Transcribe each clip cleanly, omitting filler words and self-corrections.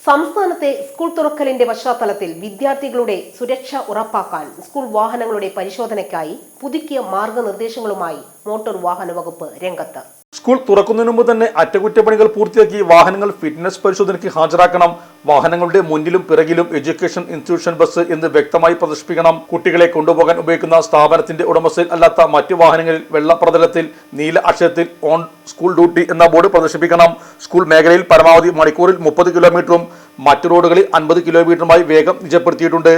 സംസ്ഥാനത്തെ സ്കൂൾ തുറക്കലിന്റെ പശ്ചാത്തലത്തിൽ വിദ്യാർത്ഥികളുടെ സുരക്ഷ ഉറപ്പാക്കാൻ സ്കൂൾ വാഹനങ്ങളുടെ പരിശോധനയ്ക്കായി പുതുക്കിയ മാർഗനിർദ്ദേശങ്ങളുമായി മോട്ടോർ വാഹന വകുപ്പ് രംഗത്ത്. സ്കൂൾ തുറക്കുന്നതിന് മുമ്പ് തന്നെ അറ്റകുറ്റപ്പണികൾ പൂർത്തിയാക്കി വാഹനങ്ങൾ ഫിറ്റ്നസ് പരിശോധനയ്ക്ക് ഹാജരാക്കണം. വാഹനങ്ങളുടെ മുന്നിലും പിറകിലും എഡ്യൂക്കേഷൻ ഇൻസ്റ്റിറ്റ്യൂഷൻ ബസ് എന്ന് വ്യക്തമായി പ്രദർശിപ്പിക്കണം. കുട്ടികളെ കൊണ്ടുപോകാൻ ഉപയോഗിക്കുന്ന സ്ഥാപനത്തിന്റെ ഉടമസ്ഥയിൽ അല്ലാത്ത മറ്റു വാഹനങ്ങളിൽ വെള്ള പ്രതലത്തിൽ നീല അക്ഷരത്തിൽ ഓൺ സ്കൂൾ ഡ്യൂട്ടി എന്ന ബോർഡ് പ്രദർശിപ്പിക്കണം. സ്കൂൾ മേഖലയിൽ പരമാവധി മണിക്കൂറിൽ 30 കിലോമീറ്ററും മറ്റു റോഡുകളിൽ 50 കിലോമീറ്ററുമായി വേഗം നിജപ്പെടുത്തിയിട്ടുണ്ട്.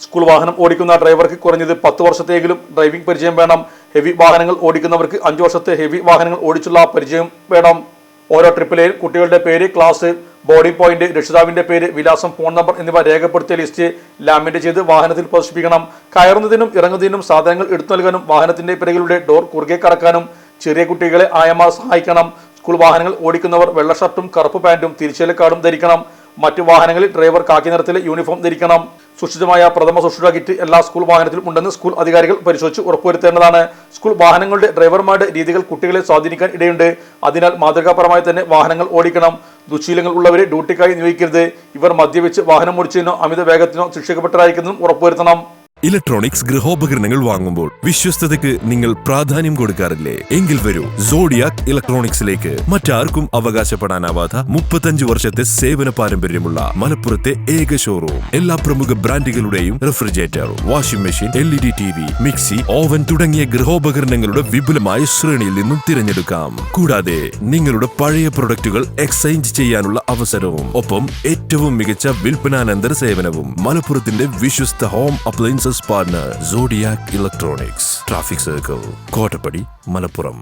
സ്കൂൾ വാഹനം ഓടിക്കുന്ന ഡ്രൈവർക്ക് കുറഞ്ഞത് 10 വർഷത്തെങ്കിലും ഡ്രൈവിംഗ് പരിചയം വേണം. ഹെവി വാഹനങ്ങൾ ഓടിക്കുന്നവർക്ക് 5 വർഷത്തെ ഹെവി വാഹനങ്ങൾ ഓടിച്ചുള്ള പരിചയം വേണം. ഓരോ ട്രിപ്പിലെയും കുട്ടികളുടെ പേര്, ക്ലാസ്, ബോർഡിംഗ് പോയിന്റ്, രക്ഷിതാവിന്റെ പേര്, വിലാസം, ഫോൺ നമ്പർ എന്നിവ രേഖപ്പെടുത്തിയ ലിസ്റ്റ് ലാമിനേറ്റ് ചെയ്ത് വാഹനത്തിൽ പ്രദർശിപ്പിക്കണം. കയറുന്നതിനും ഇറങ്ങുന്നതിനും സാധനങ്ങൾ എടുത്തു നൽകാനും വാഹനത്തിന്റെ പിറകിലൂടെ ഡോർ കുറുകെ കടക്കാനും ചെറിയ കുട്ടികളെ ആയമാർ സഹായിക്കണം. സ്കൂൾ വാഹനങ്ങൾ ഓടിക്കുന്നവർ വെള്ള ഷർട്ടും കറുപ്പ് പാന്റും തിരിച്ചേല കാർഡും ധരിക്കണം. മറ്റു വാഹനങ്ങളിൽ ഡ്രൈവർ കാക്കി നിറത്തിലെ യൂണിഫോം ധരിക്കണം. സുരക്ഷിതമായ പ്രഥമ ശുശ്രൂഷ കിറ്റ് എല്ലാ സ്കൂൾ വാഹനത്തിലും ഉണ്ടെന്ന് സ്കൂൾ അധികാരികൾ പരിശോധിച്ച് ഉറപ്പുവരുത്തേണ്ടതാണ്. സ്കൂൾ വാഹനങ്ങളുടെ ഡ്രൈവർമാരുടെ രീതികൾ കുട്ടികളെ സ്വാധീനിക്കാൻ ഇടയുണ്ട്. അതിനാൽ മാതൃകാപരമായി തന്നെ വാഹനങ്ങൾ ഓടിക്കണം. ദുശീലങ്ങൾ ഉള്ളവരെ ഡ്യൂട്ടിക്കായി നിയോഗിക്കരുത്. ഇവർ മദ്യപിച്ച് വാഹനം ഓടിച്ചതിനോ അമിത വേഗത്തിനോ ശിക്ഷിക്കപ്പെട്ടതായിരിക്കുന്നതും ഉറപ്പുവരുത്തണം. ഇലക്ട്രോണിക്സ് ഗൃഹോപകരണങ്ങൾ വാങ്ങുമ്പോൾ വിശ്വസ്തതയ്ക്ക് നിങ്ങൾ പ്രാധാന്യം കൊടുക്കാറില്ലേ? എങ്കിൽ വരൂ സോഡിയാക് ഇലക്ട്രോണിക്സിലേക്ക്. മറ്റാർക്കും അവകാശപ്പെടാനാവാത്ത 35 വർഷത്തെ സേവന പാരമ്പര്യമുള്ള മലപ്പുറത്തെ ഏക ഷോറൂം. എല്ലാ പ്രമുഖ ബ്രാൻഡുകളുടെയും refrigerator, washing machine, LED TV, mixie, oven തുടങ്ങിയ ഗൃഹോപകരണങ്ങളുടെ വിപുലമായ ശ്രേണിയിൽ നിന്നും തിരഞ്ഞെടുക്കാം. കൂടാതെ നിങ്ങളുടെ പഴയ പ്രൊഡക്റ്റുകൾ എക്സ്ചേഞ്ച് ചെയ്യാനുള്ള അവസരവും ഒപ്പം ഏറ്റവും മികച്ച വിൽപ്പനാനന്തര സേവനവും. മലപ്പുറത്തിന്റെ വിശ്വസ്ത home appliance partner zodiac electronics, traffic circle, Kottappadi, Malappuram.